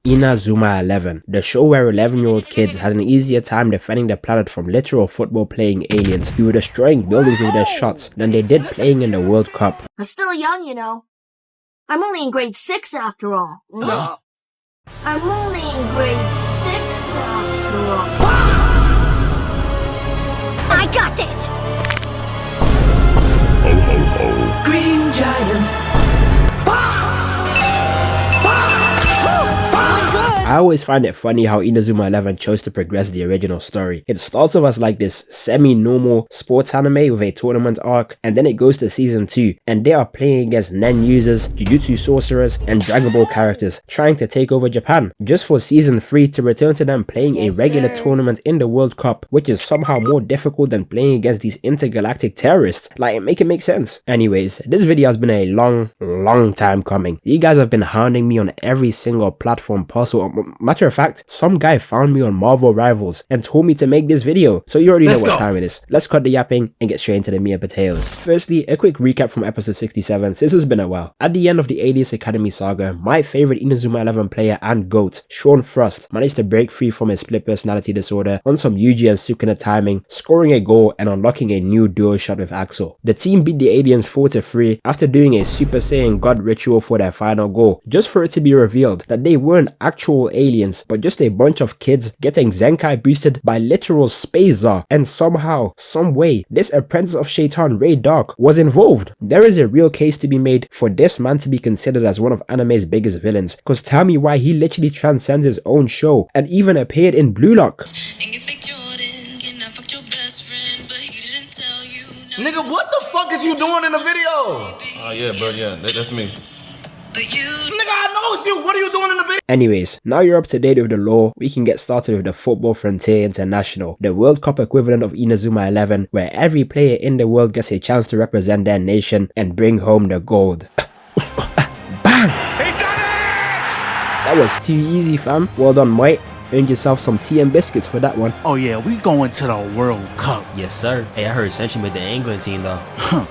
Inazuma 11, the show where 11-year-old kids had an easier time defending the planet from literal football-playing aliens who were destroying buildings with their shots than they did playing in the World Cup. I'm still young, you know. I'm only in grade 6 after all. No. I'm only in grade 6 after all. I got this! Ho, ho, ho. Green Giant. I always find it funny how Inazuma 11 chose to progress the original story. It starts off as like this semi-normal sports anime with a tournament arc, and then it goes to season 2, and they are playing against Nen users, Jujutsu sorcerers, and Dragon Ball characters, trying to take over Japan, just for season 3 to return to them playing a regular tournament in the World Cup, which is somehow more difficult than playing against these intergalactic terrorists. Like, make it make sense. Anyways, this video has been a long time coming. You guys have been hounding me on every single platform possible. Matter of fact, some guy found me on Marvel Rivals and told me to make this video, so you already know what time it is. Let's cut the yapping and get straight into the meat and potatoes. Firstly, a quick recap from episode 67 since it's been a while. At the end of the Alias Academy saga, my favorite Inazuma 11 player and GOAT, Fubuki Frost, managed to break free from his split personality disorder on some Yuji and Sukuna timing, scoring a goal and unlocking a new duo shot with Axel. The team beat the aliens 4-3 after doing a Super Saiyan God ritual for their final goal, just for it to be revealed that they weren't actual aliens, but just a bunch of kids getting Zenkai boosted by literal space Czar, and somehow, someway, this apprentice of Shaitan Ray Dark was involved. There is a real case to be made for this man to be considered as one of anime's biggest villains, cause tell me why he literally transcends his own show and even appeared in Blue Lock. Nigga, what the fuck is you doing in the video? Oh yeah, bro, yeah, that's me. Nigga, I know it's you. What are you doing in the video? Anyways, now you're up to date with the lore, we can get started with the Football Frontier International, the World Cup equivalent of Inazuma 11, where every player in the world gets a chance to represent their nation and bring home the gold. Bang! He done it! That was too easy, fam. Well done, mate. Earned yourself some tea and biscuits for that one. Oh yeah, we going to the World Cup. Yes, sir. Hey, I heard Senshiig made the England team, though.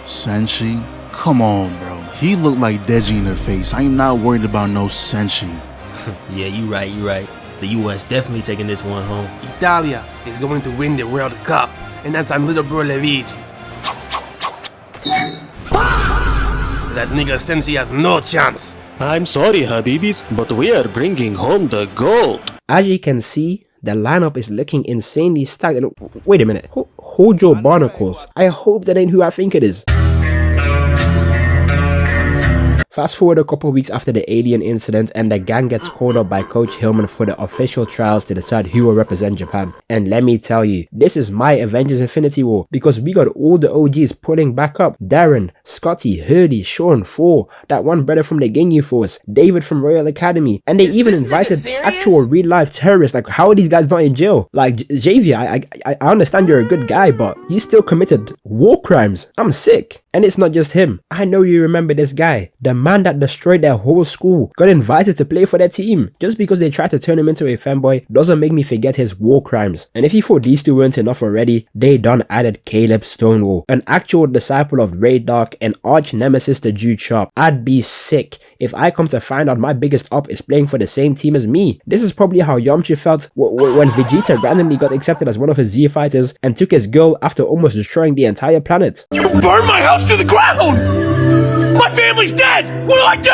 Senshiig? Come on, bro. He looked like Deji in the face. I am not worried about no Senshiig. Yeah, you right. The US definitely taking this one home. Italia is going to win the World Cup, and that's on little bro Levich. That nigga Senshiig has no chance. I'm sorry, Habibis, but we are bringing home the gold. As you can see, the lineup is looking insanely stacked. Wait a minute. Hold your barnacles. I hope that ain't who I think it is. Fast forward a couple weeks after the alien incident, and the gang gets called up by Coach Hillman for the official trials to decide who will represent Japan. And let me tell you, this is my Avengers Infinity War, because we got all the OGs pulling back up. Darren, Scotty, Hurdy, Sean, Four, that one brother from the Ginyu Force, David from Royal Academy, and they even invited actual real-life terrorists. Like, how are these guys not in jail? Like, Xavier, I understand you're a good guy, but you still committed war crimes. I'm sick. And it's not just him. I know you remember this guy. The man that destroyed their whole school got invited to play for their team. Just because they tried to turn him into a fanboy doesn't make me forget his war crimes. And if you thought these two weren't enough already, they done added Caleb Stonewall, an actual disciple of Ray Dark and arch nemesis to Jude Sharp. I'd be sick if I come to find out my biggest op is playing for the same team as me. This is probably how Yamcha felt when Vegeta randomly got accepted as one of his Z fighters and took his girl after almost destroying the entire planet. You burned my house to the ground! My family's dead! What do I do?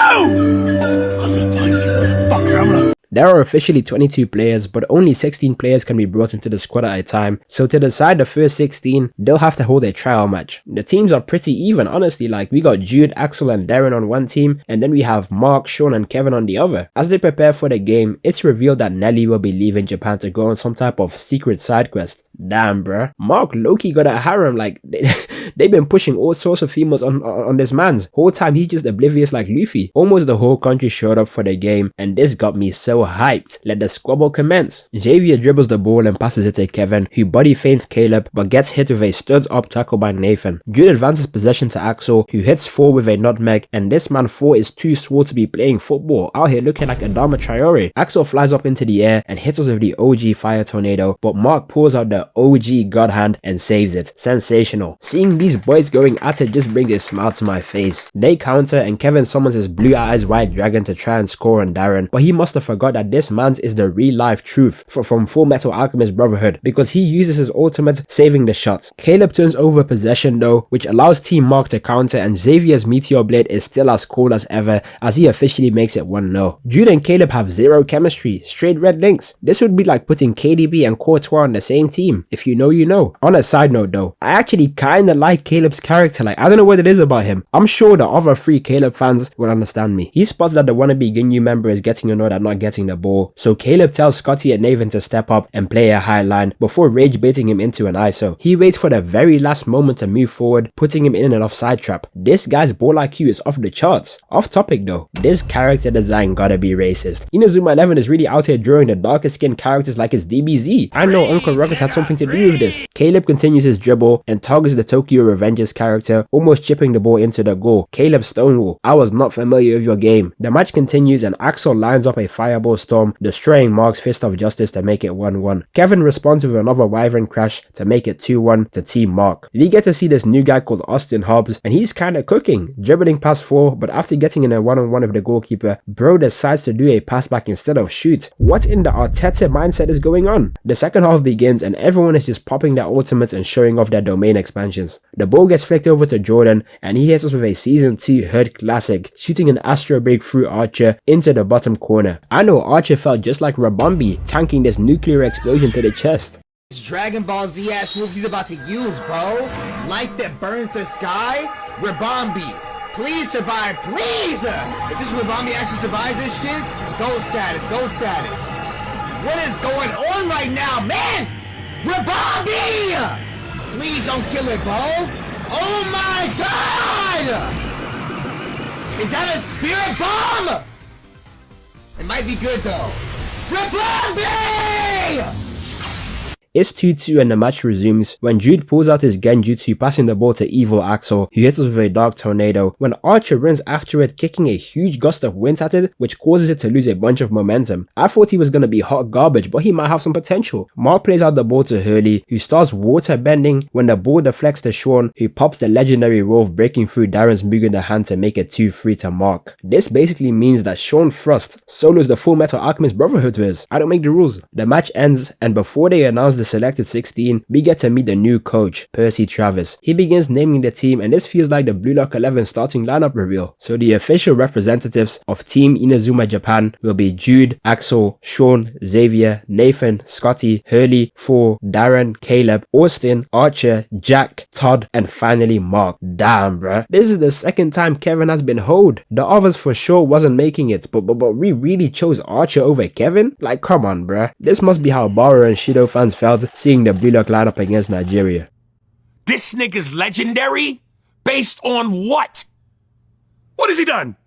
I'm gonna find you, motherfucker. I'm gonna... There are officially 22 players, but only 16 players can be brought into the squad at a time, so to decide the first 16, they'll have to hold a trial match. The teams are pretty even, honestly. Like, we got Jude, Axel and Darren on one team, and then we have Mark, Sean and Kevin on the other. As they prepare for the game, it's revealed that Nelly will be leaving Japan to go on some type of secret side quest. Damn, bruh. Mark low-key got a harem. Like, they've been pushing all sorts of females on this man's. Whole time he's just oblivious like Luffy. Almost the whole country showed up for the game, and this got me so hyped. Let the squabble commence. Xavier dribbles the ball and passes it to Kevin, who body feints Caleb but gets hit with a studs up tackle by Nathan. Jude advances possession to Axel, who hits 4 with a nutmeg, and this man 4 is too swole to be playing football, out here looking like Adama Traore. Axel flies up into the air and hits us with the OG fire tornado, but Mark pulls out the OG god hand and saves it. Sensational. Seeing Seeing these boys going at it just brings a smile to my face. They counter and Kevin summons his blue eyes white dragon to try and score on Darren, but he must have forgot that this man's is the real life truth from Full Metal Alchemist Brotherhood, because he uses his ultimate, saving the shot. Caleb turns over possession though, which allows Team Mark to counter, and Xavier's Meteor Blade is still as cool as ever as he officially makes it 1-0. Jude and Caleb have zero chemistry, straight red links. This would be like putting KDB and Courtois on the same team. If you know, you know. On a side note though, I actually kinda like Caleb's character. Like, I don't know what it is about him. I'm sure the other 3 Caleb fans will understand me. He spots that the wannabe Ginyu member is getting annoyed at not getting the ball, so Caleb tells Scotty and Nathan to step up and play a high line before rage baiting him into an ISO. He waits for the very last moment to move forward, putting him in an offside trap. This guy's ball IQ is off the charts. Off topic though, this character design gotta be racist. Inazuma 11 is really out here drawing the darker skinned characters like it's DBZ. I know Uncle Ruckus had something to do with this. Caleb continues his dribble and targets the Tokyo Revengers character, almost chipping the ball into the goal. Caleb Stonewall, I was not familiar with your game. The match continues and Axel lines up a fireball storm, destroying Mark's Fist of Justice to make it 1-1. Kevin responds with another Wyvern crash to make it 2-1 to Team Mark. We get to see this new guy called Austin Hobbs, and he's kinda cooking, dribbling past 4, but after getting in a one-on-one with the goalkeeper, bro decides to do a pass back instead of shoot. What in the Arteta mindset is going on? The second half begins and everyone is just popping their ultimates and showing off their domain expansions. The ball gets flicked over to Jordan and he hits us with a Season 2 Hood classic, shooting an Astro Break through Archer into the bottom corner. I know Archer felt just like Rabambi, tanking this nuclear explosion to the chest. This Dragon Ball Z ass move he's about to use, bro. Light that burns the sky. Rabambi, please survive, please! If this Rabambi actually survives this shit, gold status, gold status. What is going on right now, man? Rabambi! Please don't kill it, bro. Oh my god! Is that a spirit bomb? It might be good though. Rabambi! It's 2-2 and the match resumes when Jude pulls out his Genjutsu, passing the ball to Evil Axel, who hits us with a Dark Tornado, when Archer runs after it, kicking a huge gust of wind at it, which causes it to lose a bunch of momentum. I thought he was going to be hot garbage, but he might have some potential. Mark plays out the ball to Hurley, who starts water bending when the ball deflects to Sean, who pops the legendary Wolf, breaking through Darren's Mugen hand to make it 2-3 to Mark. This basically means that Sean Frost solos the Full Metal Alchemist Brotherhood verse. I don't make the rules. The match ends, and before they announce the selected 16, we get to meet the new coach, Percy Travis. He begins naming the team, and this feels like the Blue Lock 11 starting lineup reveal. So the official representatives of Team Inazuma Japan will be Jude, Axel, Sean, Xavier, Nathan, Scotty, Hurley, Thor, Darren, Caleb, Austin, Archer, Jack, Todd, and finally Mark. Damn, bruh. This is the second time Kevin has been holed. The others for sure wasn't making it, but we really chose Archer over Kevin? Like, come on, bruh. This must be how Baro and Shido fans felt seeing the Blue Lock lineup against Nigeria. This nigga's legendary? Based on what? What has he done?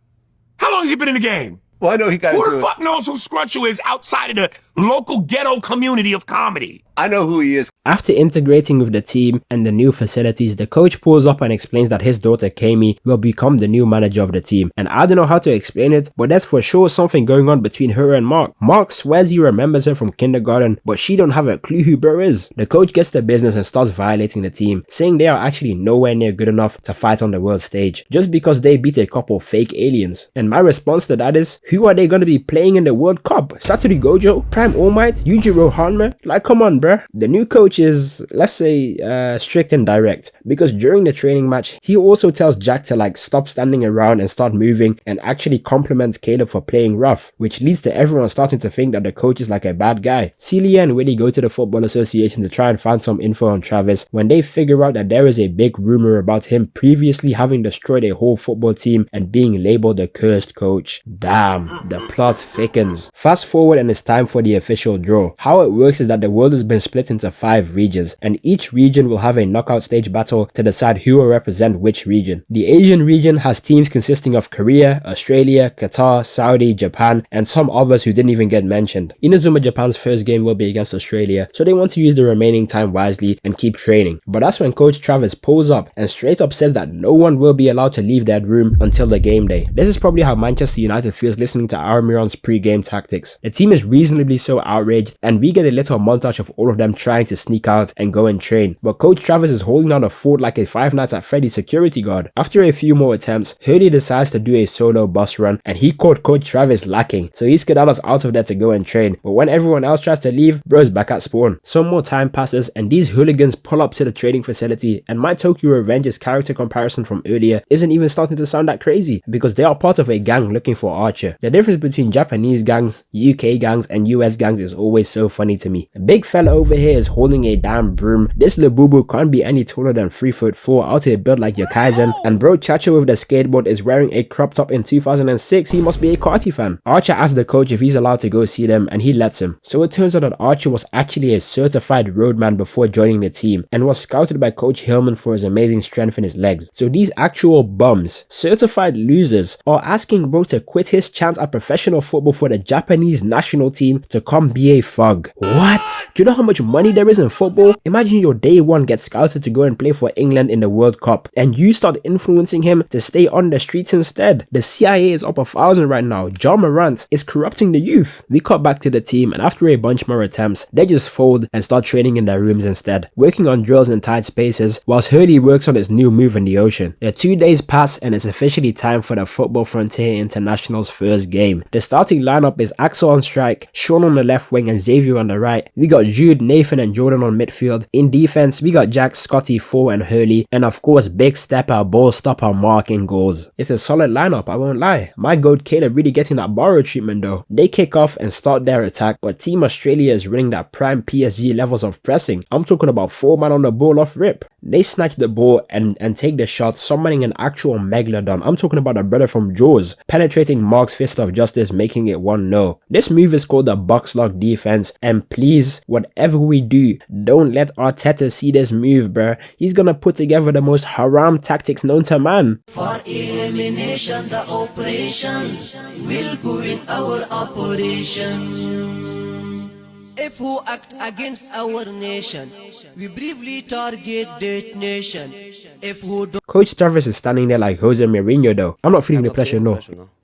How long has he been in the game? Well, I know he got Who into the fuck knows who Scrunchel is outside of the local ghetto community of comedy? I know who he is. After integrating with the team and the new facilities, the coach pulls up and explains that his daughter Kami will become the new manager of the team. And I don't know how to explain it, but there's for sure something going on between her and Mark. Mark swears he remembers her from kindergarten, but she don't have a clue who bro is. The coach gets the business and starts violating the team, saying they are actually nowhere near good enough to fight on the world stage, just because they beat a couple fake aliens. And my response to that is, who are they going to be playing in the World Cup? Satoru Gojo? Prime All Might? Yujiro Hanma? Like, come on, bruh. The new coach is, let's say, strict and direct, because during the training match, he also tells Jack to like stop standing around and start moving, and actually compliments Caleb for playing rough, which leads to everyone starting to think that the coach is like a bad guy. Celia and Willie go to the Football Association to try and find some info on Travis when they figure out that there is a big rumor about him previously having destroyed a whole football team and being labeled the cursed coach. Damn, the plot thickens. Fast forward and it's time for the official draw. How it works is that the world has been split into 5 regions, and each region will have a knockout stage battle to decide who will represent which region. The Asian region has teams consisting of Korea, Australia, Qatar, Saudi, Japan, and some others who didn't even get mentioned. Inazuma Japan's first game will be against Australia, so they want to use the remaining time wisely and keep training. But that's when Coach Travis pulls up and straight up says that no one will be allowed to leave that room until the game day. This is probably how Manchester United feels listening to Almiron's pre-game tactics. The team is reasonably so outraged, and we get a little montage of all of them trying to sneak out and go and train. But Coach Travis is holding down the fort like a Five Nights at Freddy's security guard. After a few more attempts, Hurley decides to do a solo bus run, and he caught Coach Travis lacking, so he skedaddles out of there to go and train. But when everyone else tries to leave, bro's back at spawn. Some more time passes, and these hooligans pull up to the training facility, and my Tokyo Revengers character comparison from earlier isn't even starting to sound that crazy, because they are part of a gang looking for Archer. The difference between Japanese gangs, UK gangs, and US gangs is always so funny to me. The big fella over here is holding a damn broom. This Labubu can't be any taller than 3'4" out here built like your Kaizen, and bro Chacho with the skateboard is wearing a crop top in 2006. He must be a Carti fan. Archer asks the coach if he's allowed to go see them, and he lets him. So it turns out that Archer was actually a certified roadman before joining the team, and was scouted by Coach Hillman for his amazing strength in his legs. So these actual bums, certified losers, are asking bro to quit his chance at professional football for the Japanese national team to come be a thug. What? Do you know how much money there is in football? Imagine your day one gets scouted to go and play for England in the World Cup, and you start influencing him to stay on the streets instead. The CIA is up 1,000 right now. John Morant is corrupting the youth. We cut back to the team, and after a bunch more attempts, they just fold and start training in their rooms instead, working on drills in tight spaces, whilst Hurley works on his new move in the ocean. The 2 days pass, and it's officially time for the Football Frontier International's first game. The starting lineup is Axel on strike, Sean on the left wing, and Xavier on the right. We got Jude, Nathan, and Jordan on midfield. In defense, we got Jack, Scotty, Four, and Hurley, and of course Big Stepper, Ball Stopper, Mark in goals. It's a solid lineup, I won't lie. My goat Caleb really getting that borrow treatment though. They kick off and start their attack, but Team Australia is running that prime PSG levels of pressing. I'm talking about 4 man on the ball off rip. They snatch the ball and take the shot, summoning an actual Megalodon. I'm talking about a brother from Jaws, penetrating Mark's fist of justice, making it 1-0. This move is called the box lock defense, and please, whatever we do, don't let Arteta see this move, bruh. He's gonna put together the most haram tactics known to man. For elimination, the operation will go in our operation. If who act against our nation, we bravely target that nation. If who don't... Coach Travis is standing there like Jose Mourinho though. I'm not feeling the pressure, no.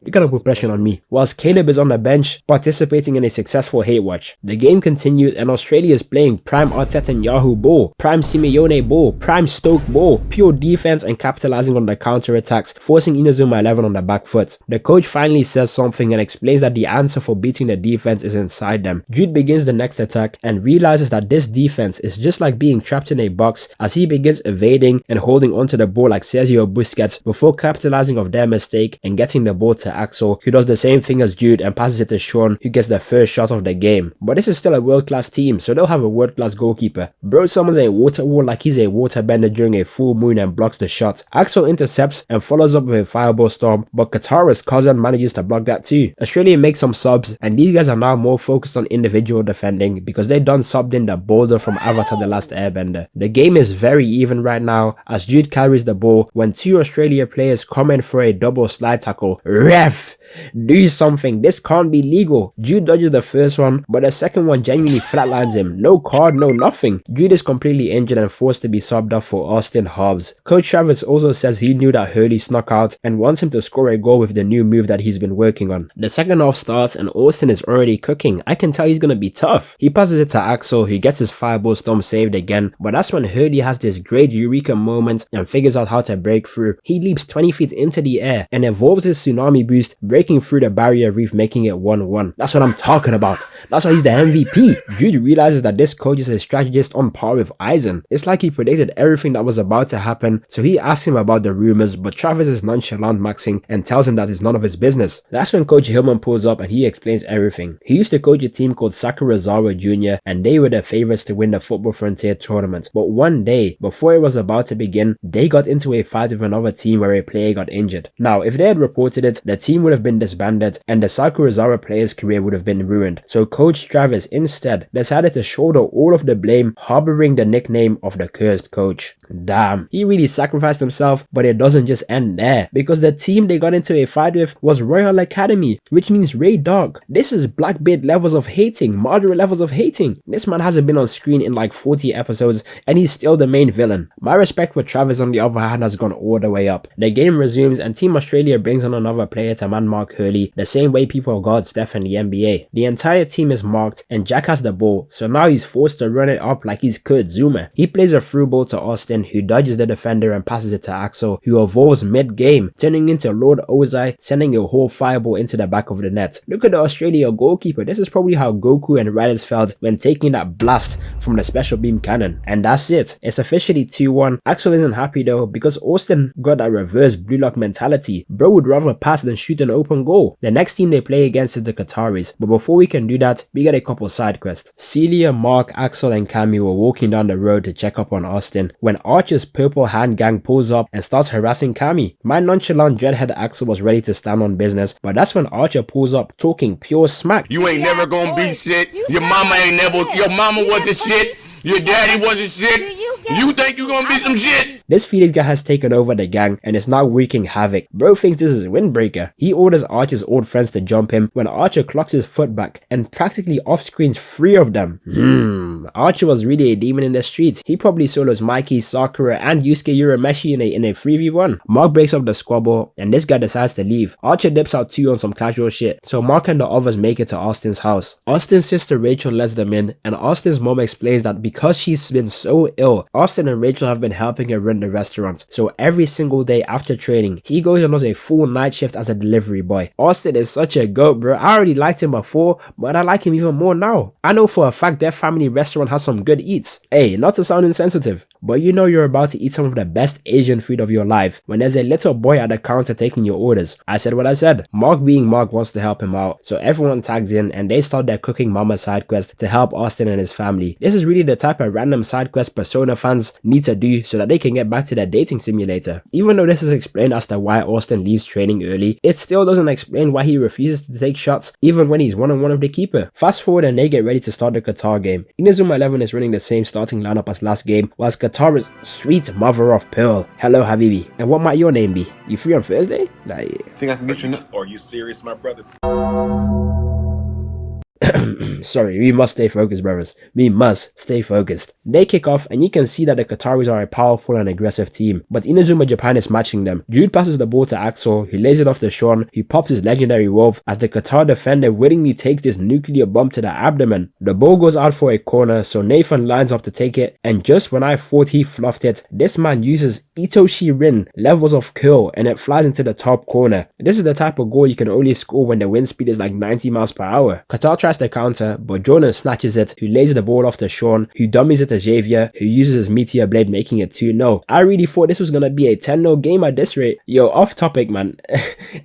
You gotta put pressure on me. Whilst Caleb is on the bench, participating in a successful hate watch. The game continues, and Australia is playing prime Arteta and Yahoo ball, prime Simeone ball, prime Stoke ball, pure defense and capitalizing on the counter attacks, forcing Inazuma 11 on the back foot. The coach finally says something and explains that the answer for beating the defense is inside them. Jude begins the next attack and realizes that this defense is just like being trapped in a box, as he begins evading and holding onto the ball like Sergio Busquets before capitalizing of their mistake and getting the ball to Axel, who does the same thing as Jude and passes it to Sean, who gets the first shot of the game. But this is still a world-class team, so they'll have a world-class goalkeeper. Bro summons a water wall like he's a waterbender during a full moon and blocks the shot. Axel intercepts and follows up with a fireball storm, but Qatar's cousin manages to block that too. Australia makes some subs, and these guys are now more focused on individual defending because they done subbed in the boulder from Avatar The Last Airbender. The game is very even right now as Jude carries the ball when 2 Australia players come in for a double slide tackle. Ref! Do something, this can't be legal. Jude dodges the first one, but the second one genuinely flatlines him. No card, no nothing. Jude is completely injured and forced to be subbed off for Austin Hobbs. Coach Travis also says he knew that Hurley snuck out and wants him to score a goal with the new move that he's been working on. The second half starts and Austin is already cooking. I can tell he's gonna be tough. He passes it to Axel, who gets his fireball storm saved again, but that's when Hurley has this great eureka moment and figures out how to break through. He leaps 20 feet into the air and evolves his tsunami boost, breaking through the barrier reef, making it 1-1. That's what I'm talking about. That's why he's the MVP. Jude realizes that this coach is a strategist on par with Eisen. It's like he predicted everything that was about to happen, so he asks him about the rumors, but Travis is nonchalant maxing and tells him that it's none of his business. That's when Coach Hillman pulls up and he explains everything. He used to coach a team called Sakurazawa Jr. and they were the favorites to win the Football Frontier tournament. But one day, before it was about to begin, they got into a fight with another team where a player got injured. Now, if they had reported it, the team would have been disbanded and the Sakurazawa player's career would have been ruined. So Coach Travis instead decided to shoulder all of the blame, harboring the nickname of the cursed coach. Damn, he really sacrificed himself, but it doesn't just end there, because the team they got into a fight with was Royal Academy, which means Ray Dog. This is Blackbeard levels of hating, moderate levels of hating. This man hasn't been on screen in like 40 episodes and he's still the main villain. My respect for Travis on the other hand has gone all the way up. The game resumes and Team Australia brings on another player player to man mark Hurley the same way people guard Steph in the NBA. The entire team is marked and Jack has the ball, so now he's forced to run it up like he's Kurt Zuma. He plays a through ball to Austin, who dodges the defender and passes it to Axel, who evolves mid-game, turning into Lord Ozai, sending a whole fireball into the back of the net. Look at the Australia goalkeeper. This is probably how Goku and Raditz felt when taking that blast from the special beam cannon. And that's it. It's officially 2-1. Axel isn't happy though, because Austin got that reverse blue lock mentality. Bro would rather pass than shoot an open goal. The next team they play against is the Qataris, but before we can do that, we get a couple side quests. Celia, Mark, Axel and Cammy were walking down the road to check up on Austin when Archer's purple hand gang pulls up and starts harassing Cammy. My nonchalant dreadhead Axel was ready to stand on business, but that's when Archer pulls up talking pure smack. You ain't never gonna be shit. Your mama ain't never. Your mama wasn't shit. Your daddy wasn't shit. You think you gonna be some shit? This Felix guy has taken over the gang and is now wreaking havoc. Bro thinks this is a windbreaker. He orders Archer's old friends to jump him when Archer clocks his foot back and practically off-screens 3 of them. Archer was really a demon in the streets. He probably solos Mikey, Sakura and Yusuke Urameshi in a 3v1. Mark breaks up the squabble and this guy decides to leave. Archer dips out 2 on some casual shit, so Mark and the others make it to Austin's house. Austin's sister Rachel lets them in and Austin's mom explains that because she's been so ill, Austin and Rachel have been helping her run the restaurant, so every single day after training, he goes and does a full night shift as a delivery boy. Austin is such a goat, bro. I already liked him before, but I like him even more now. I know for a fact their family restaurant has some good eats. Hey, not to sound insensitive, but you know you're about to eat some of the best Asian food of your life when there's a little boy at the counter taking your orders. I said what I said. Mark being Mark wants to help him out, so everyone tags in and they start their cooking mama side quest to help Austin and his family. This is really the type of random side quest Persona fans need to do so that they can get back to their dating simulator. Even though this is explained as to why Austin leaves training early, it still doesn't explain why he refuses to take shots even when he's one-on-one with the keeper. Fast forward and they get ready to start the Qatar game. Inazuma 11 is running the same starting lineup as last game, whilst Qatar is sweet mother of pearl. Hello Habibi. And what might your name be? You free on Thursday? Like, Think I can get you? Are you serious, my brother? Sorry, we must stay focused, brothers. We must stay focused. They kick off and you can see that the Qataris are a powerful and aggressive team, but Inazuma Japan is matching them. Jude passes the ball to Axel, who lays it off to Sean, who pops his legendary wolf as the Qatar defender wittingly takes this nuclear bomb to the abdomen. The ball goes out for a corner, so Nathan lines up to take it, and just when I thought he fluffed it, this man uses Itoshi Rin levels of curl and it flies into the top corner. This is the type of goal you can only score when the wind speed is like 90 miles per hour. Qatar tries to counter, but Jordan snatches it, who lays the ball off to Sean, who dummies it to Xavier, who uses his meteor blade, making it 2-0. I really thought this was gonna be a 10-0 game at this rate. Yo, off topic, man.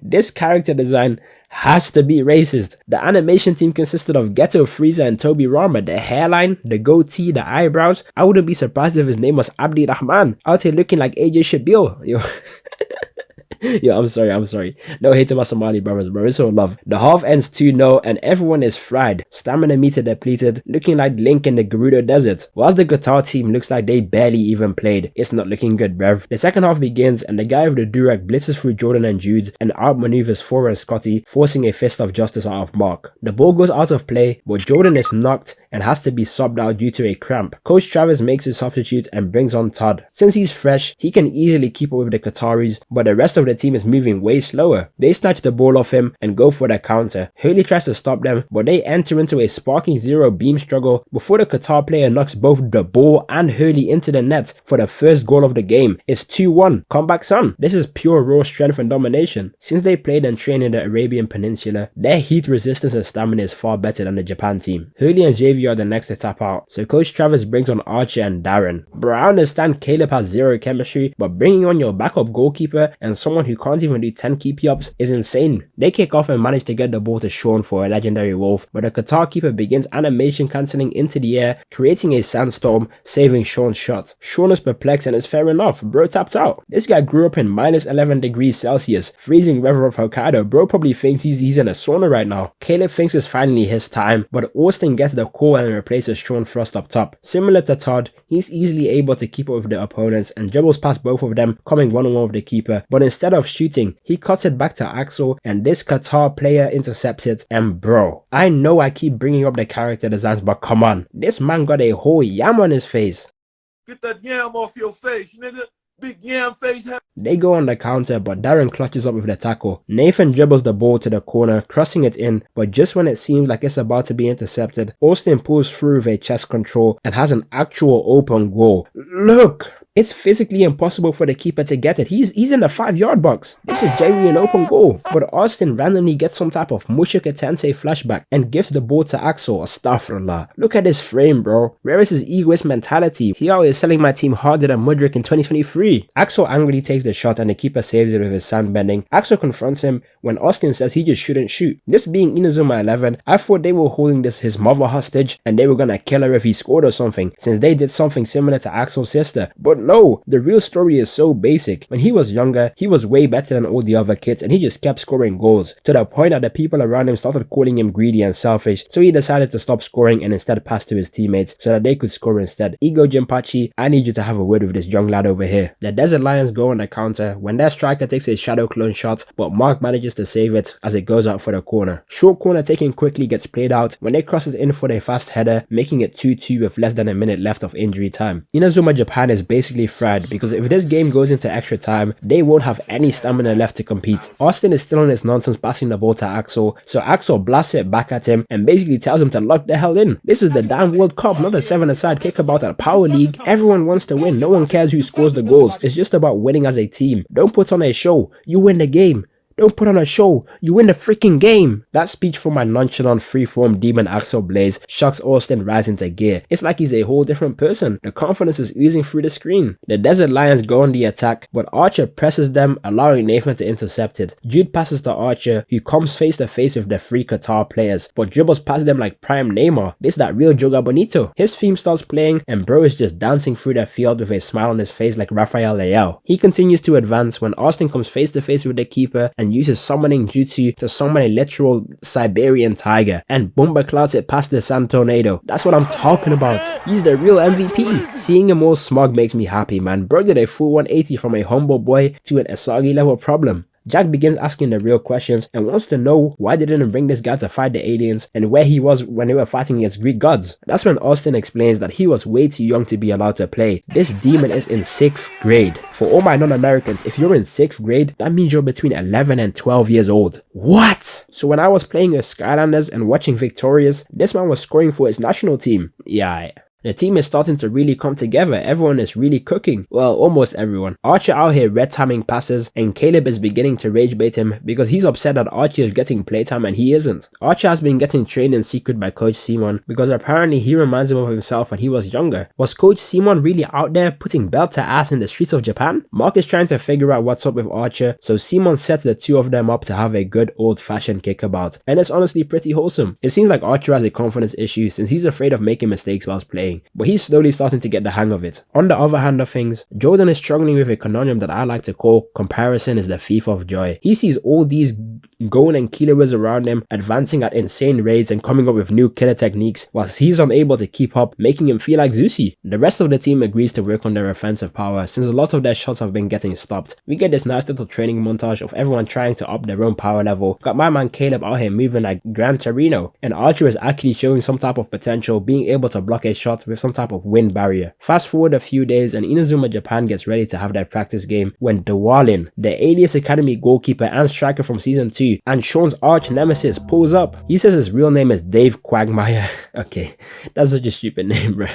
This character design has to be racist. The animation team consisted of Ghetto, Frieza and Toby Rama. The hairline, the goatee, the eyebrows. I wouldn't be surprised if his name was Abdi Rahman, out here looking like AJ Shabil. Yo. Yo, I'm sorry. No hate to my Somali brothers, bro. It's all love. The half ends 2-0 and everyone is fried. Stamina meter depleted, looking like Link in the Gerudo Desert. Whilst the Qatar team looks like they barely even played, it's not looking good, bruv. The second half begins and the guy with the Durag blitzes through Jordan and Jude and outmaneuvers Fora and Scotty, forcing a fist of justice out of Mark. The ball goes out of play, but Jordan is knocked and has to be subbed out due to a cramp. Coach Travis makes his substitute and brings on Todd. Since he's fresh, he can easily keep up with the Qataris, but the rest of the team is moving way slower. They snatch the ball off him and go for the counter. Hurley tries to stop them, but they enter into a sparking zero beam struggle before the Qatar player knocks both the ball and Hurley into the net for the first goal of the game. It's 2-1. Comeback son. This is pure raw strength and domination. Since they played and trained in the Arabian Peninsula, their heat resistance and stamina is far better than the Japan team. Hurley and Xavier are the next to tap out, so Coach Travis brings on Archer and Darren. Bro, I understand Caleb has zero chemistry, but bringing on your backup goalkeeper and someone who can't even do 10 keep-ups is insane. They kick off and manage to get the ball to Sean for a legendary wolf, but the Qatar keeper begins animation cancelling into the air, creating a sandstorm, saving Sean's shot. Sean is perplexed and it's fair enough, bro tapped out. This guy grew up in minus 11 degrees Celsius, freezing weather of Hokkaido. Bro probably thinks he's in a sauna right now. Caleb thinks it's finally his time, but Austin gets the call and replaces Sean Frost up top. Similar to Todd, he's easily able to keep up with the opponents and dribbles past both of them, coming one-on-one with the keeper, but instead of shooting, he cuts it back to Axel and this Qatar player intercepts it, and bro, I know I keep bringing up the character designs, but come on, this man got a whole yam on his face. Get that yam off your face, nigga. big yam face. They go on the counter, but Darren clutches up with the tackle. Nathan dribbles the ball to the corner, crossing it in, but just when it seems like it's about to be intercepted, Austin pulls through with a chest control and has an actual open goal. Look! It's physically impossible for the keeper to get it. He's in the 5-yard box. This is genuine open goal. But Austin randomly gets some type of Mushoku Tensei flashback and gives the ball to Axel. Astaghfirullah. Look at this frame, bro. Where is his egoist mentality? He always selling my team harder than Mudryk in 2023. Axel angrily takes the shot and the keeper saves it with his sandbending. Axel confronts him when Austin says he just shouldn't shoot. This being Inazuma 11, I thought they were holding his mother hostage and they were gonna kill her if he scored or something, since they did something similar to Axel's sister. But no, the real story is so basic. When he was younger, he was way better than all the other kids and he just kept scoring goals, to the point that the people around him started calling him greedy and selfish, so he decided to stop scoring and instead pass to his teammates so that they could score instead. Ego Jinpachi, I need you to have a word with this young lad over here. The Desert Lions go on the counter when their striker takes a shadow clone shot, but Mark manages to save it as it goes out for the corner. Short corner taken quickly gets played out when they cross it in for a fast header, making it 2-2 with less than a minute left of injury time. Inazuma Japan is basically fried because if this game goes into extra time, they won't have any stamina left to compete. Austin is still on his nonsense passing the ball to Axel, so Axel blasts it back at him and basically tells him to lock the hell in. This is the damn World Cup, not a 7-a-side kickabout at Power League. Everyone wants to win, no one cares who scores the goals. It's just about winning as a team. Don't put on a show, you win the game. Don't put on a show, you win the freaking game. That speech from my nonchalant freeform demon Axel Blaze shocks Austin right into gear. It's like he's a whole different person. The confidence is oozing through the screen. The Desert Lions go on the attack, but Archer presses them, allowing Nathan to intercept it. Jude passes to Archer, who comes face to face with the three Qatar players, but dribbles past them like prime Neymar. This is that real Joga Bonito. His theme starts playing, and bro is just dancing through the field with a smile on his face like Rafael Leao. He continues to advance when Austin comes face to face with the keeper and uses summoning jutsu to summon a literal Siberian tiger and Bomba clouds it past the Sand Tornado. That's what I'm talking about. He's the real MVP. Seeing him all smug makes me happy, man. Bro did a full 180 from a humble boy to an Asagi level problem. Jack begins asking the real questions and wants to know why they didn't bring this guy to fight the aliens and where he was when they were fighting against Greek gods. That's when Austin explains that he was way too young to be allowed to play. This demon is in 6th grade. For all my non-Americans, if you're in 6th grade, that means you're between 11 and 12 years old. What? So when I was playing with Skylanders and watching Victorious, this man was scoring for his national team. Yeah. The team is starting to really come together. Everyone is really cooking. Well, almost everyone. Archer out here red timing passes and Caleb is beginning to rage bait him because he's upset that Archer is getting playtime and he isn't. Archer has been getting trained in secret by Coach Simon because apparently he reminds him of himself when he was younger. Was Coach Simon really out there putting belt to ass in the streets of Japan? Mark is trying to figure out what's up with Archer, so Simon sets the two of them up to have a good old-fashioned kickabout. And it's honestly pretty wholesome. It seems like Archer has a confidence issue since he's afraid of making mistakes whilst playing, but he's slowly starting to get the hang of it. On the other hand of things, Jordan is struggling with a conundrum that I like to call comparison is the thief of joy. He sees all these Goen and killers around him advancing at insane rates and coming up with new killer techniques whilst he's unable to keep up, making him feel like Zeusy. The rest of the team agrees to work on their offensive power since a lot of their shots have been getting stopped. We get this nice little training montage of everyone trying to up their own power level. Got my man Caleb out here moving like Gran Torino, and Archer is actually showing some type of potential, being able to block a shot with some type of wind barrier. Fast forward a few days and Inazuma Japan gets ready to have their practice game when Dewalin, the Alias Academy goalkeeper and striker from season 2 and Sean's arch nemesis, pulls up. He says his real name is Dave Quagmire. Okay, that's such a stupid name, bro.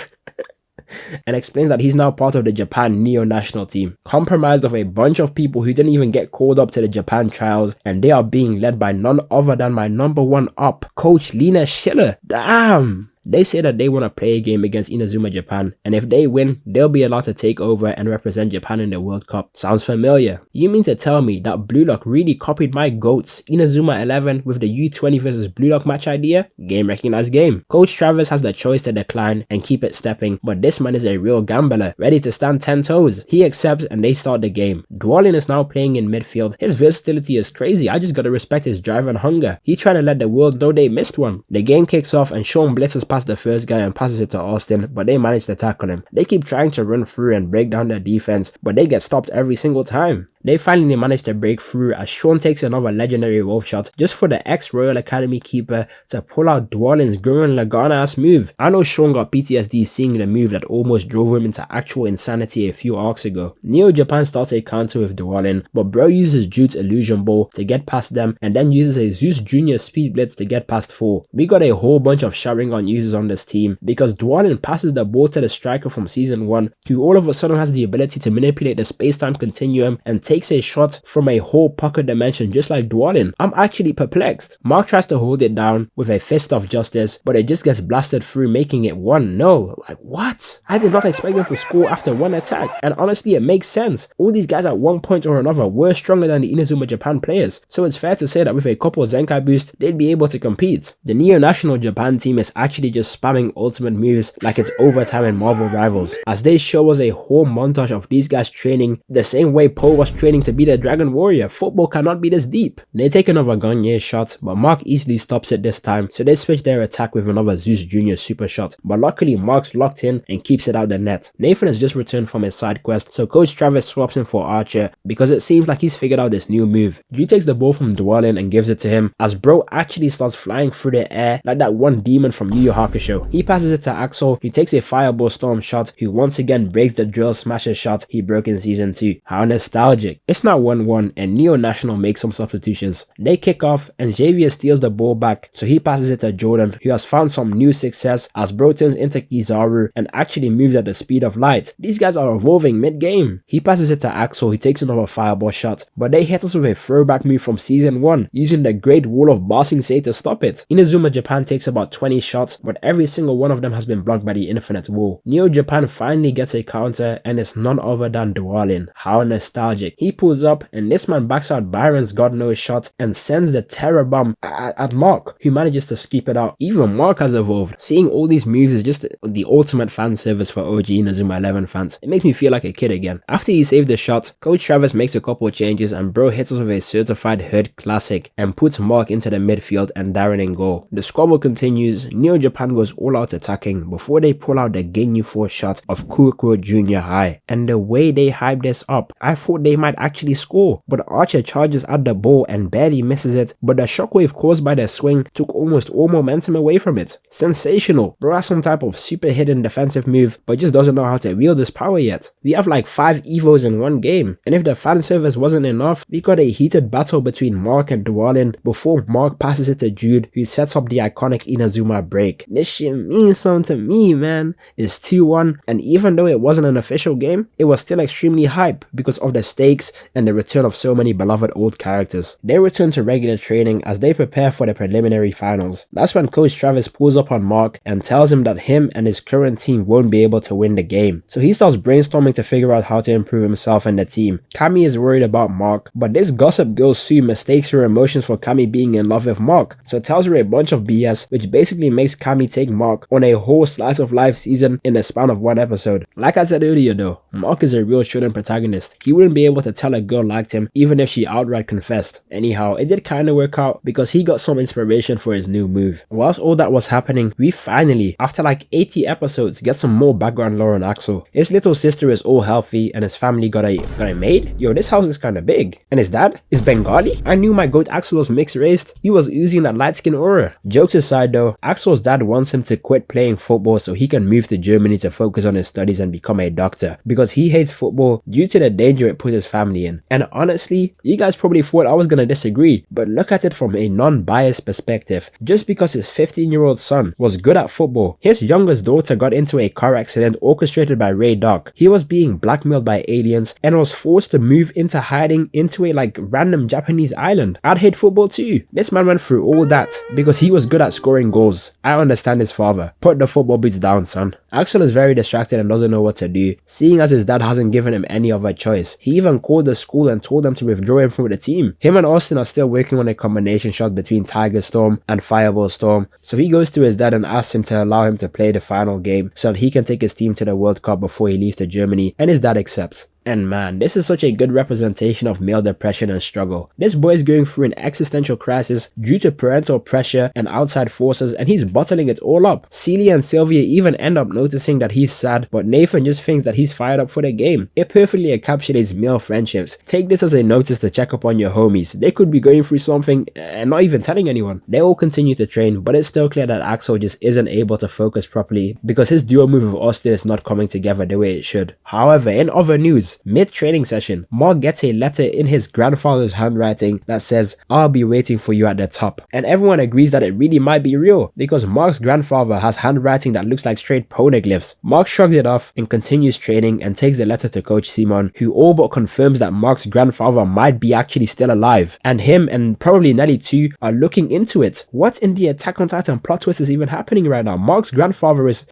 And explains that he's now part of the Japan neo-national team, compromised of a bunch of people who didn't even get called up to the Japan trials, and they are being led by none other than my number one up, Coach Lena Schiller. Damn! They say that they want to play a game against Inazuma Japan, and if they win, they'll be allowed to take over and represent Japan in the World Cup. Sounds familiar. You mean to tell me that Blue Lock really copied my GOATs, Inazuma 11, with the U20 versus Blue Lock match idea? Game recognized game. Coach Travis has the choice to decline and keep it stepping, but this man is a real gambler, ready to stand 10 toes. He accepts and they start the game. Dwalin is now playing in midfield. His versatility is crazy. I just gotta respect his drive and hunger. He trying to let the world know they missed one. The game kicks off and Sean blitzes past the first guy and passes it to Austin, but they manage to tackle him. They keep trying to run through and break down their defense, but they get stopped every single time. They finally manage to break through as Sean takes another legendary wolf shot just for the ex-Royal Academy keeper to pull out Dwalin's Gurren Lagann-ass move. I know Sean got PTSD seeing the move that almost drove him into actual insanity a few arcs ago. Neo Japan starts a counter with Dwalin, but bro uses Jude's illusion ball to get past them and then uses a Zeus Jr. speed blitz to get past 4. We got a whole bunch of Sharingan users on this team because Dwalin passes the ball to the striker from season 1 who all of a sudden has the ability to manipulate the space-time continuum and takes a shot from a whole pocket dimension just like Dwalin. I'm actually perplexed. Mark tries to hold it down with a fist of justice, but it just gets blasted through, making it 1-0. Like, what? I did not expect them to score after one attack, and honestly it makes sense. All these guys at one point or another were stronger than the Inazuma Japan players, so it's fair to say that with a couple Zenkai boosts they'd be able to compete. The Neo-National Japan team is actually just spamming ultimate moves like it's overtime in Marvel Rivals, as they show us a whole montage of these guys training the same way Poe was training to be the Dragon Warrior. Football cannot be this deep. They take another Gouenji shot, but Mark easily stops it this time, so they switch their attack with another Zeus Jr. super shot, but luckily Mark's locked in and keeps it out the net. Nathan has just returned from his side quest, so Coach Travis swaps him for Archer because it seems like he's figured out this new move. Jude takes the ball from Dwalin and gives it to him as bro actually starts flying through the air like that one demon from Yu Yu Hakusho. He passes it to Axel, who takes a fireball storm shot, who once again breaks the drill smasher shot he broke in season 2. How nostalgic. It's now 1-1 and Neo National makes some substitutions. They kick off and Xavier steals the ball back, so he passes it to Jordan, who has found some new success as bro turns into Kizaru and actually moves at the speed of light. These guys are evolving mid-game. He passes it to Axel, who takes another fireball shot, but they hit us with a throwback move from season 1 using the Great Wall of Ba Sing Se to stop it. Inazuma Japan takes about 20 shots, but every single one of them has been blocked by the Infinite Wall. Neo Japan finally gets a counter and it's none other than Dwalin. How nostalgic. He pulls up and this man backs out Byron's God knows shot and sends the terror bomb at Mark, who manages to keep it out. Even Mark has evolved. Seeing all these moves is just the ultimate fan service for OG Inazuma 11 fans. It makes me feel like a kid again. After he saved the shot, Coach Travis makes a couple changes and bro hits us with a certified hood classic and puts Mark into the midfield and Darren in goal. The squabble continues. Neo Japan goes all out attacking before they pull out the Ginyu Force shot of Kuroko Junior High, and the way they hype this up, I thought they might actually score, but Archer charges at the ball and barely misses it, but the shockwave caused by their swing took almost all momentum away from it. Sensational. Bro has some type of super hidden defensive move, but just doesn't know how to wield his power yet. We have like 5 evos in one game, and if the fan service wasn't enough, we got a heated battle between Mark and Dwalin before Mark passes it to Jude, who sets up the iconic Inazuma break. This shit means something to me, man. It's 2-1, and even though it wasn't an official game, it was still extremely hype because of the stakes and the return of so many beloved old characters. They return to regular training as they prepare for the preliminary finals. That's when Coach Travis pulls up on Mark and tells him that him and his current team won't be able to win the game. So he starts brainstorming to figure out how to improve himself and the team. Kami is worried about Mark, but this gossip girl Sue mistakes her emotions for Kami being in love with Mark, so tells her a bunch of BS, which basically makes Kami take Mark on a whole slice of life season in the span of one episode. Like I said earlier though, Mark is a real shonen protagonist. He wouldn't be able to tell a girl liked him even if she outright confessed. Anyhow, it did kinda work out because he got some inspiration for his new move. Whilst all that was happening, we finally, after like 80 episodes, get some more background lore on Axel. His little sister is all healthy and his family got a maid? Yo, this house is kinda big. And his dad is Bengali? I knew my goat Axel was mixed race. He was oozing that light skin aura. Jokes aside though, Axel's dad wants him to quit playing football so he can move to Germany to focus on his studies and become a doctor, because he hates football due to the danger it put his family in. And honestly, you guys probably thought I was gonna disagree, but look at it from a non-biased perspective. Just because his 15-year-old son was good at football, his youngest daughter got into a car accident orchestrated by Ray Doc. He was being blackmailed by aliens and was forced to move into hiding into a like random Japanese island. I'd hate football too. This man went through all that because he was good at scoring goals. I understand his father. Put the football boots down, son. Axel is very distracted and doesn't know what to do, seeing as his dad hasn't given him any other choice. He even called the school and told them to withdraw him from the team. Him and Austin are still working on a combination shot between Tiger Storm and Fireball Storm, so he goes to his dad and asks him to allow him to play the final game so that he can take his team to the World Cup before he leaves to Germany, and his dad accepts. And man, this is such a good representation of male depression and struggle. This boy is going through an existential crisis due to parental pressure and outside forces, and he's bottling it all up. Celia and Sylvia even end up noticing that he's sad, but Nathan just thinks that he's fired up for the game. It perfectly encapsulates male friendships. Take this as a notice to check up on your homies. They could be going through something and not even telling anyone. They all continue to train, but it's still clear that Axel just isn't able to focus properly because his duo move with Austin is not coming together the way it should. However, in other news, mid-training session, Mark gets a letter in his grandfather's handwriting that says, "I'll be waiting for you at the top." And everyone agrees that it really might be real because Mark's grandfather has handwriting that looks like straight poneglyphs. Mark shrugs it off and continues training and takes the letter to Coach Simon, who all but confirms that Mark's grandfather might be actually still alive, and him and probably Nelly too are looking into it. What in the Attack on Titan plot twist is even happening right now? Mark's grandfather is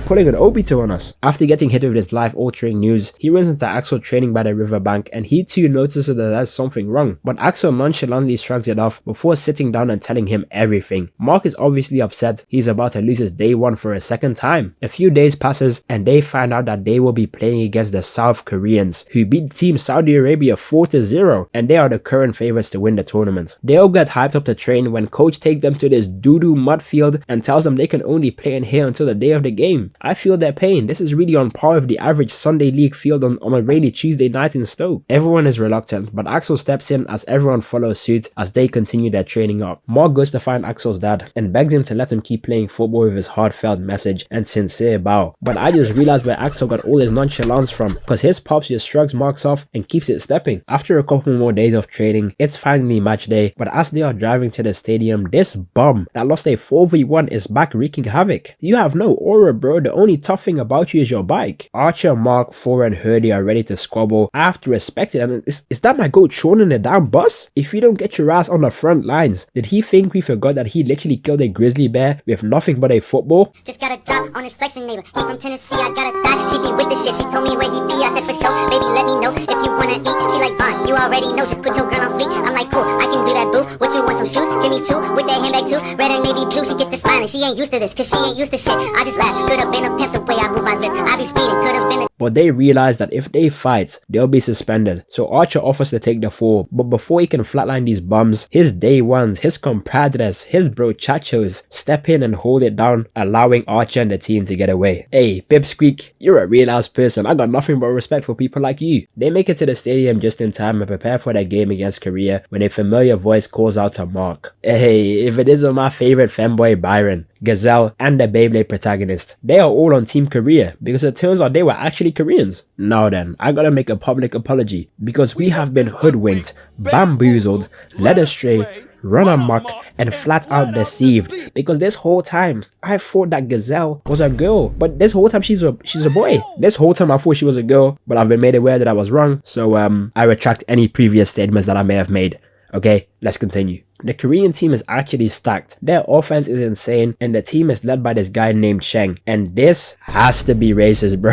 pulling an Obito on us. After getting hit with this life-altering news, he runs into Axel training by the riverbank, and he too notices that there's something wrong, but Axel nonchalantly shrugs it off before sitting down and telling him everything. Mark is obviously upset. He's about to lose his day one for a second time. A few days passes and they find out that they will be playing against the South Koreans, who beat Team Saudi Arabia 4-0, and they are the current favorites to win the tournament. They all get hyped up to train when coach takes them to this doo-doo mud field and tells them they can only play in here until the day of the game. I feel their pain. This is really on par with the average Sunday league field on a rainy Tuesday night in Stoke. Everyone is reluctant, but Axel steps in as everyone follows suit as they continue their training up. Mark goes to find Axel's dad and begs him to let him keep playing football with his heartfelt message and sincere bow. But I just realized where Axel got all his nonchalance from, because his pops just shrugs Marks off and keeps it stepping. After a couple more days of training, it's finally match day, but as they are driving to the stadium, this bum that lost a 4v1 is back wreaking havoc. You have no aura, bro. The only tough thing about you is your bike. Archer, Mark, Thor and Hurdy are ready to squabble. I have to respect it. And is that my goat Sean in the damn bus? If you don't get your ass on the front lines, did he think we forgot that he literally killed a grizzly bear with nothing but a football? Just got a drop on his flexing neighbor. He from Tennessee, I got a thought. She be with the shit. She told me where he be. I said for sure, baby, let me know if you wanna eat. She like, fine, you already know. Just put your girl on fleek. I'm like, cool, I can do that, boo. What you want, some shoes? Jimmy Choo with that handbag too. Red and navy blue. She get the smiling. She ain't used to this, cause she ain't used to shit. I just laugh. Could've been a pimp the way I move my lips. I be speeding. Could've been a but they realize that if they fight, they'll be suspended. So Archer offers to take the fall, but before he can flatline these bums, his day ones, his compadres, his brochachos step in and hold it down, allowing Archer and the team to get away. Hey, Pipsqueak, you're a real ass person. I got nothing but respect for people like you. They make it to the stadium just in time and prepare for their game against Korea when a familiar voice calls out to Mark. Hey, if it isn't my favorite femboy Byron, Gazelle and the Beyblade protagonist, they are all on Team Korea because it turns out they were actually Koreans. Now then, I gotta make a public apology because we have been hoodwinked, bamboozled, led astray, run amok, and flat out deceived, because this whole time I thought that Gazelle was a girl, but this whole time she's a boy. This whole time I thought she was a girl, but I've been made aware that I was wrong, so I retract any previous statements that I may have made. Okay, let's continue. The Korean team is actually stacked. Their offense is insane, and the team is led by this guy named Cheng, and this has to be racist, bro.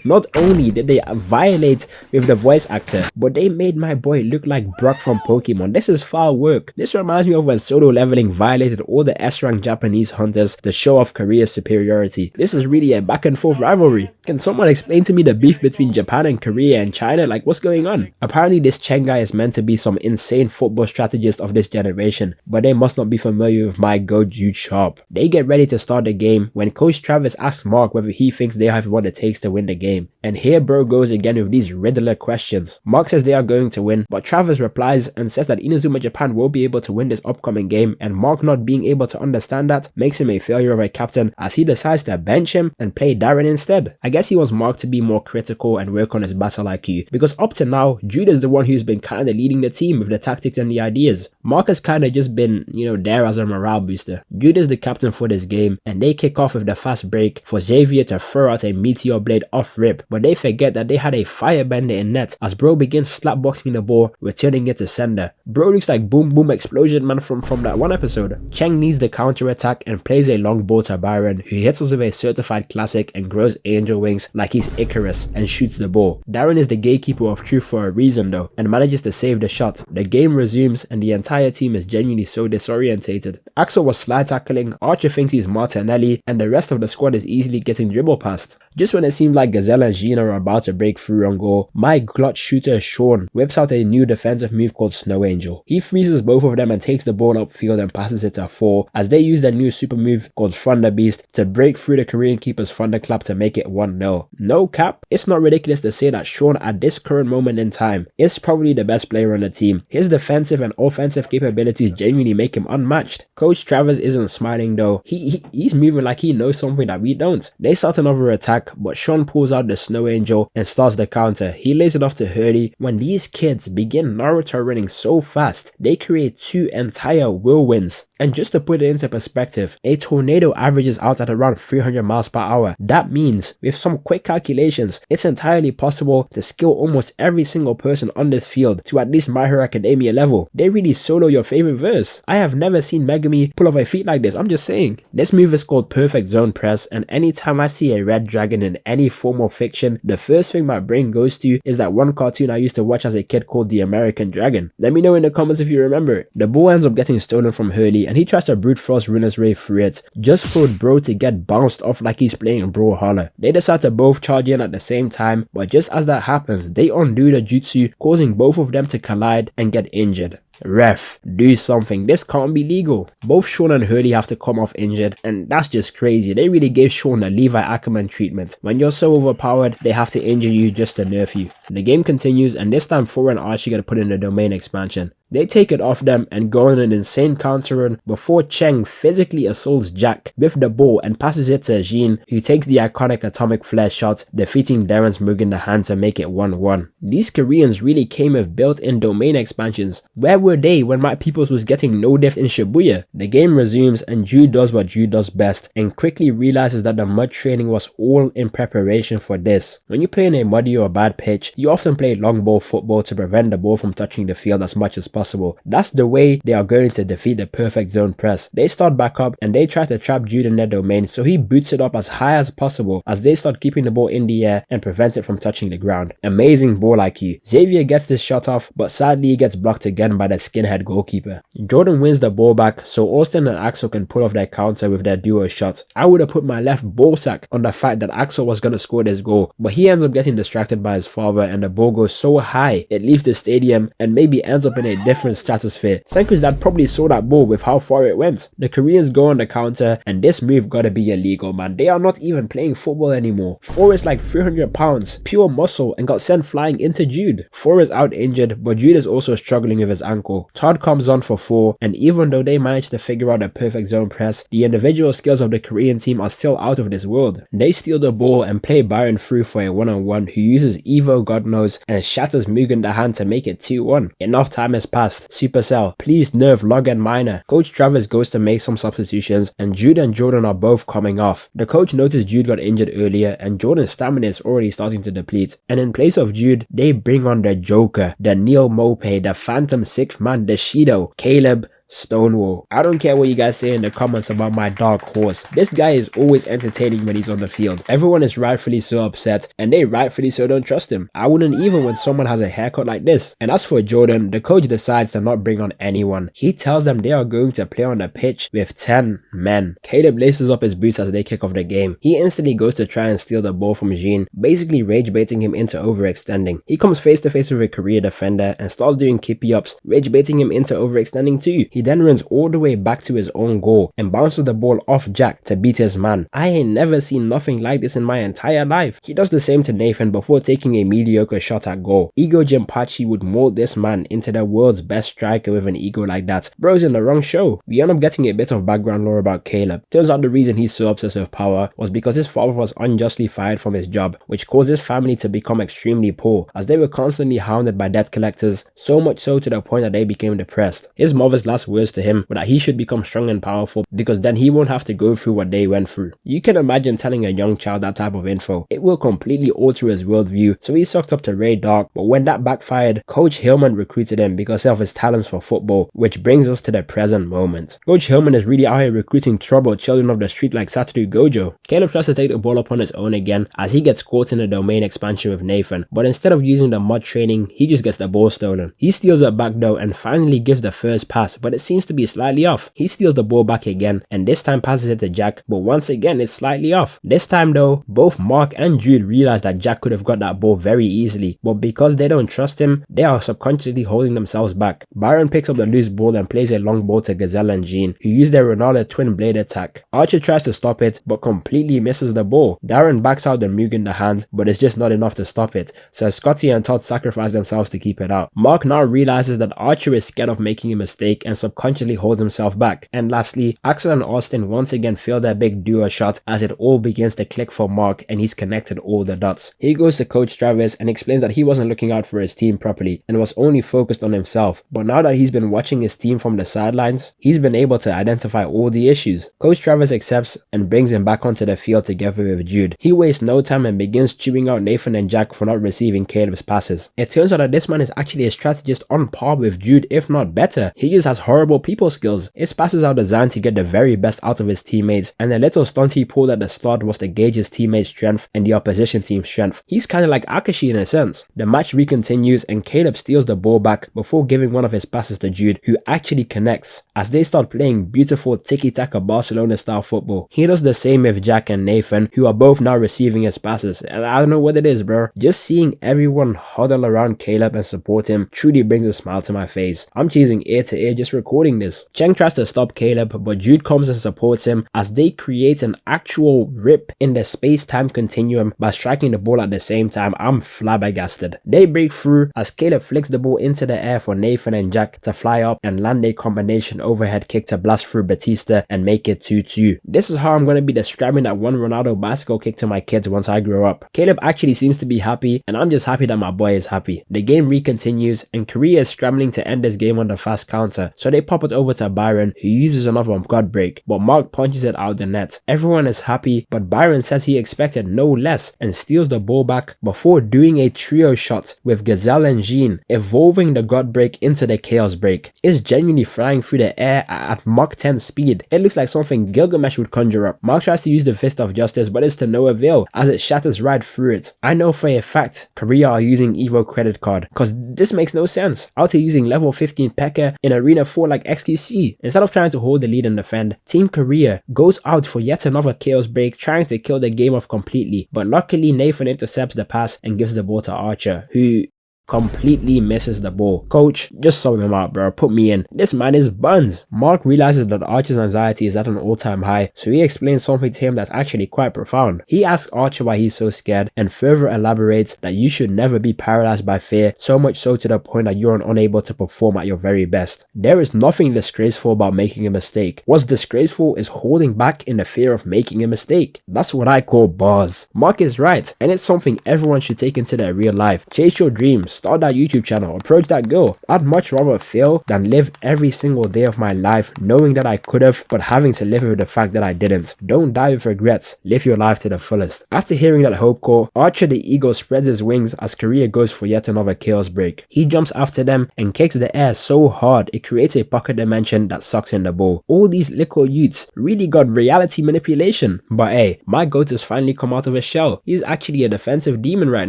Not only did they violate with the voice actor, but they made my boy look like Brock from Pokemon. This is foul work. This reminds me of when solo leveling violated all the S-rank Japanese hunters to show off Korea's superiority. This is really a back and forth rivalry. Can someone explain to me the beef between Japan and Korea and China? Like, what's going on? Apparently this Cheng guy is meant to be some insane football strategist of this generation, but they must not be familiar with my Gouenji Shuuya. They get ready to start the game when Coach Travis asks Mark whether he thinks they have what it takes to win the game. And here bro goes again with these riddler questions. Mark says they are going to win, but Travis replies and says that Inazuma Japan will be able to win this upcoming game, and Mark not being able to understand that makes him a failure of a captain as he decides to bench him and play Darren instead. I guess he wants Mark to be more critical and work on his battle IQ, because up to now, Jude is the one who's been kinda leading the team with the tactics and the ideas. Mark has kinda just been, there as a morale booster. Jude is the captain for this game, and they kick off with the fast break for Xavier to throw out a meteor blade off rip, but they forget that they had a firebender in net as bro begins slapboxing the ball, returning it to sender. Bro looks like Boom Boom Explosion Man from that one episode. Cheng needs the counter attack and plays a long ball to Byron, who hits us with a certified classic and grows angel wings like he's Icarus and shoots the ball. Darren is the gatekeeper of truth for a reason though, and manages to save the shot. The game resumes and the entire team is genuinely so disorientated. Axel was slide tackling, Archer thinks he's Martinelli, and the rest of the squad is easily getting dribble past. Just when it seemed like Gazelle and Jean are about to break through on goal, my clutch shooter Sean whips out a new defensive move called Snow Angel. He freezes both of them and takes the ball upfield and passes it to 4 as they use their new super move called Thunder Beast to break through the Korean keeper's thunderclap to make it 1-0. No cap, it's not ridiculous to say that Sean at this current moment in time is probably the best player on the team. His defensive and offensive capabilities genuinely make him unmatched. Coach Travers isn't smiling though. He's moving like he knows something that we don't. They start another attack, but Sean pulls out the Snow Angel and starts the counter. He lays it off to Hurley. When these kids begin Naruto running so fast, they create 2 entire whirlwinds. And just to put it into perspective, a tornado averages out at around 300 miles per hour. That means, with some quick calculations, it's entirely possible to skill almost every single person on this field to at least My Hero Academia level. They really solo your favorite verse. I have never seen Megumi pull off a feat like this, I'm just saying. This move is called Perfect Zone Press, and anytime I see a red dragon in any form of fiction, the first thing my brain goes to is that one cartoon I used to watch as a kid called The American Dragon. Let me know in the comments if you remember. The ball ends up getting stolen from Hurley and he tries to brute force Runer's Ray through it, just for bro to get bounced off like he's playing Brawlhalla. They decide to both charge in at the same time, but just as that happens, they undo the jutsu, causing both of them to collide and get injured. Ref, do something, this can't be legal. Both Sean and Hurley have to come off injured, and that's just crazy. They really gave Sean the Levi Ackerman treatment. When you're so overpowered, they have to injure you just to nerf you. The game continues, and this time Thor and Archie get put in the domain expansion. They take it off them and go on an insane counter run before Cheng physically assaults Jack with the ball and passes it to Jean, who takes the iconic atomic flare shot, defeating Darren's Moog in the hand to make it 1-1. These Koreans really came with built-in domain expansions. Where were they when my peoples was getting no depth in Shibuya? The game resumes and Jude does what Jude does best and quickly realizes that the mud training was all in preparation for this. When you play in a muddy or bad pitch, you often play long ball football to prevent the ball from touching the field as much as possible. That's the way they are going to defeat the perfect zone press. They start back up and they try to trap Jude in their domain, so he boots it up as high as possible as they start keeping the ball in the air and prevent it from touching the ground. Amazing ball IQ. Xavier gets this shot off, but sadly he gets blocked again by the skinhead goalkeeper. Jordan wins the ball back so Austin and Axel can pull off their counter with their duo shot. I would have put my left ball sack on the fact that Axel was going to score this goal, but he ends up getting distracted by his father and the ball goes so high it leaves the stadium and maybe ends up in a different stratosphere. Senku's dad probably saw that ball with how far it went. The Koreans go on the counter and this move gotta be illegal, man. They are not even playing football anymore. Thor is like 300 pounds, pure muscle, and got sent flying into Jude. Thor is out injured, but Jude is also struggling with his ankle. Todd comes on for Thor, and even though they managed to figure out the perfect zone press, the individual skills of the Korean team are still out of this world. They steal the ball and play Byron through for a one-on-one who uses Evo God knows and shatters Moog in the hand to make it 2-1. Enough time has passed. Supercell, please nerf Log and Minor. Coach Travers goes to make some substitutions and Jude and Jordan are both coming off. The coach noticed Jude got injured earlier and Jordan's stamina is already starting to deplete. And in place of Jude, they bring on the Joker, the Neil Mope, the Phantom 6th man, the Shido, Caleb, Stonewall. I don't care what you guys say in the comments about my dark horse. This guy is always entertaining when he's on the field. Everyone is rightfully so upset and they rightfully so don't trust him. I wouldn't even when someone has a haircut like this. And as for Jordan, the coach decides to not bring on anyone. He tells them they are going to play on the pitch with 10 men. Caleb laces up his boots as they kick off the game. He instantly goes to try and steal the ball from Jean, basically rage baiting him into overextending. He comes face to face with a Korea defender and starts doing kippy ups, rage baiting him into overextending too. He then runs all the way back to his own goal and bounces the ball off Jack to beat his man. I ain't never seen nothing like this in my entire life. He does the same to Nathan before taking a mediocre shot at goal. Ego Jinpachi would mold this man into the world's best striker with an ego like that. Bro's in the wrong show. We end up getting a bit of background lore about Caleb. Turns out the reason he's so obsessed with power was because his father was unjustly fired from his job, which caused his family to become extremely poor as they were constantly hounded by debt collectors, so much so to the point that they became depressed. His mother's last words to him were that he should become strong and powerful because then he won't have to go through what they went through. You can imagine telling a young child that type of info. It will completely alter his worldview, so he sucked up to Ray Dark, but when that backfired, Coach Hillman recruited him because of his talents for football, which brings us to the present moment. Coach Hillman is really out here recruiting troubled children of the street like Satoru Gojo. Caleb tries to take the ball up on his own again as he gets caught in a domain expansion with Nathan, but instead of using the mud training, he just gets the ball stolen. He steals it back though and finally gives the first pass, but but it seems to be slightly off. He steals the ball back again, and this time passes it to Jack, but once again it's slightly off. This time though, both Mark and Jude realize that Jack could have got that ball very easily, but because they don't trust him, they are subconsciously holding themselves back. Byron picks up the loose ball and plays a long ball to Gazelle and Jean, who use their Ronaldo twin blade attack. Archer tries to stop it, but completely misses the ball. Darren backs out the Mugen in the hand, but it's just not enough to stop it, so Scotty and Todd sacrifice themselves to keep it out. Mark now realizes that Archer is scared of making a mistake and subconsciously holds himself back. And lastly, Axel and Austin once again fail their big duo shot as it all begins to click for Mark and he's connected all the dots. He goes to Coach Travis and explains that he wasn't looking out for his team properly and was only focused on himself, but now that he's been watching his team from the sidelines, he's been able to identify all the issues. Coach Travis accepts and brings him back onto the field together with Jude. He wastes no time and begins chewing out Nathan and Jack for not receiving Caleb's passes. It turns out that this man is actually a strategist on par with Jude, if not better. He just has horrible people skills. His passes are designed to get the very best out of his teammates, and the little stunt he pulled at the start was to gauge his teammates' strength and the opposition team's strength. He's kinda like Akashi in a sense. The match recontinues and Caleb steals the ball back before giving one of his passes to Jude, who actually connects as they start playing beautiful tiki-taka Barcelona style football. He does the same with Jack and Nathan, who are both now receiving his passes, and I don't know what it is, bro. Just seeing everyone huddle around Caleb and support him truly brings a smile to my face. I'm cheesing ear to ear just recording this. Cheng tries to stop Caleb, but Jude comes and supports him as they create an actual rip in the space-time continuum by striking the ball at the same time. I'm flabbergasted. They break through as Caleb flicks the ball into the air for Nathan and Jack to fly up and land a combination overhead kick to blast through Batista and make it 2-2. This is how I'm going to be describing that one Ronaldo bicycle kick to my kids once I grow up. Caleb actually seems to be happy, and I'm just happy that my boy is happy. The game recontinues and Korea is scrambling to end this game on the fast counter, so they pop it over to Byron, who uses another God break, but Mark punches it out the net. Everyone is happy, but Byron says he expected no less and steals the ball back before doing a trio shot with Gazelle and Jean, evolving the God break into the Chaos break. It's genuinely flying through the air at Mach 10 speed. It looks like something Gilgamesh would conjure up. Mark tries to use the Fist of Justice, but it's to no avail as it shatters right through it. I know for a fact Korea are using Evo credit card, cause this makes no sense. Out here using level 15 P.E.K.K.A in Arena 4 like XQC. Instead of trying to hold the lead and defend, Team Korea goes out for yet another Chaos break, trying to kill the game off completely, but luckily Nathan intercepts the pass and gives the ball to Archer, who completely misses the ball. Coach, just sub him out, bro. Put me in. This man is buns. Mark realizes that Archer's anxiety is at an all-time high, so he explains something to him that's actually quite profound. He asks Archer why he's so scared and further elaborates that you should never be paralyzed by fear, so much so to the point that you're unable to perform at your very best. There is nothing disgraceful about making a mistake. What's disgraceful is holding back in the fear of making a mistake. That's what I call bars. Mark is right, and it's something everyone should take into their real life. Chase your dreams. Start that YouTube channel, approach that goal. I'd much rather fail than live every single day of my life knowing that I could have, but having to live with the fact that I didn't. Don't die with regrets, live your life to the fullest. After hearing that hope call, Archer the Eagle spreads his wings as Korea goes for yet another Chaos break. He jumps after them and kicks the air so hard it creates a pocket dimension that sucks in the ball. All these little youths really got reality manipulation, but hey, my goat has finally come out of his shell. He's actually a defensive demon right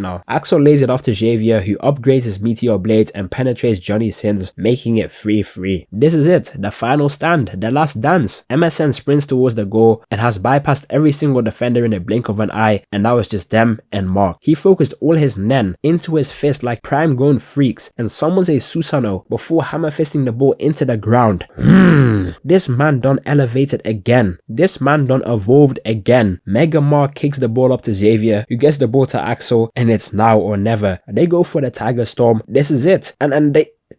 now. Axel lays it off to Xavier, who upgrades his meteor blades and penetrates Johnny Sins, making it 3-3. This is it, the final stand, the last dance. MSN sprints towards the goal and has bypassed every single defender in a blink of an eye, and now it's just them and Mark. He focused all his nen into his fist like prime grown freaks and summons a Susanoo before hammer fisting the ball into the ground. This man done elevated again. This man done evolved again. Mega Mark kicks the ball up to Xavier, who gets the ball to Axel, and it's now or never. They go for the Tiger Storm. This is it. And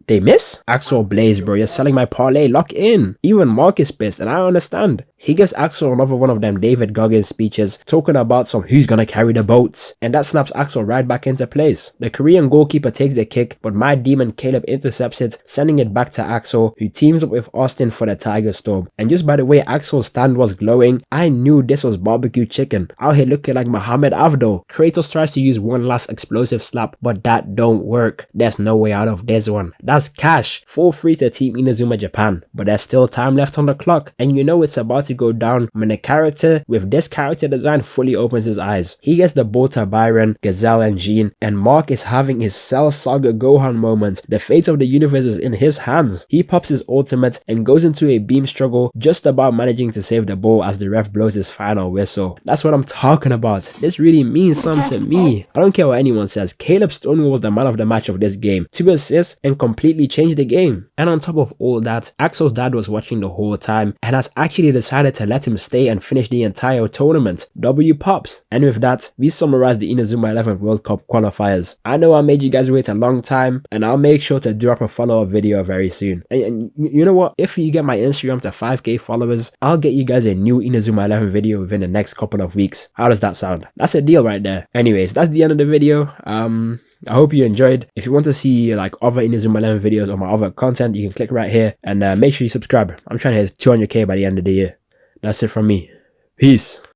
they miss? Axel Blaze, bro, you're selling my parlay, lock in. Even Mark is pissed, and I understand. He gives Axel another one of them David Goggins speeches, talking about some who's gonna carry the boats, and that snaps Axel right back into place. The Korean goalkeeper takes the kick, but my demon Caleb intercepts it, sending it back to Axel, who teams up with Austin for the Tiger Storm. And just by the way Axel's stand was glowing, I knew this was barbecue chicken, out here looking like Muhammad Avdo. Kratos tries to use one last explosive slap, but that don't work. There's no way out of this one. That's cash, 4-3 to Team Inazuma Japan, but there's still time left on the clock, and you know it's about to go down when a character with this character design fully opens his eyes. He gets the Bolter Byron, Gazelle and Jean, and Mark is having his Cell Saga Gohan moment. The fate of the universe is in his hands. He pops his ultimate and goes into a beam struggle, just about managing to save the ball as the ref blows his final whistle. That's what I'm talking about. This really means something to me. I don't care what anyone says. Caleb Stonewall was the man of the match of this game. 2 assists and completely changed the game. And on top of all that, Axel's dad was watching the whole time and has actually decided to let him stay and finish the entire tournament. W pops. And with that, we summarize the Inazuma 11 World Cup qualifiers. I know I made you guys wait a long time, and I'll make sure to drop a follow-up video very soon. And you know what? If you get my Instagram to 5k followers, I'll get you guys a new Inazuma 11 video within the next couple of weeks. How does that sound? That's a deal right there. Anyways, that's the end of the video. I hope you enjoyed. If you want to see like other Inazuma 11 videos or my other content, you can click right here and make sure you subscribe. I'm trying to hit 200k by the end of the year. That's it from me. Peace.